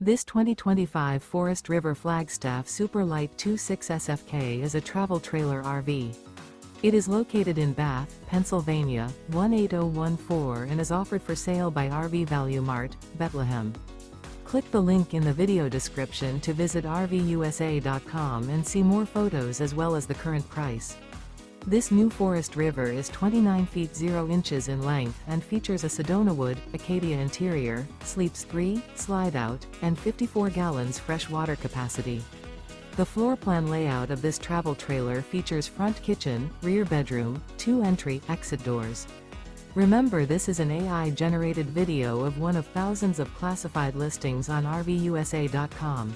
This 2025 Forest River Flagstaff Super Lite 26 SFK is a travel trailer RV. It is located in Bath, Pennsylvania, 18014 and is offered for sale by RV Value Mart, Behtlehem. Click the link in the video description to visit RVUSA.com and see more photos as well as the current price. This new Forest River is 29 feet 0 inches in length and features a Sedonawood, Acadia interior, sleeps 3, Slideout, and 54 gallons fresh water capacity. The floor plan layout of this travel trailer features front kitchen, rear bedroom, 2 entry/exit doors. Remember, this is an AI-generated video of one of thousands of classified listings on RVUSA.com.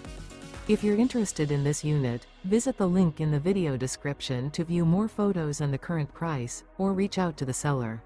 If you're interested in this unit, visit the link in the video description to view more photos and the current price, or reach out to the seller.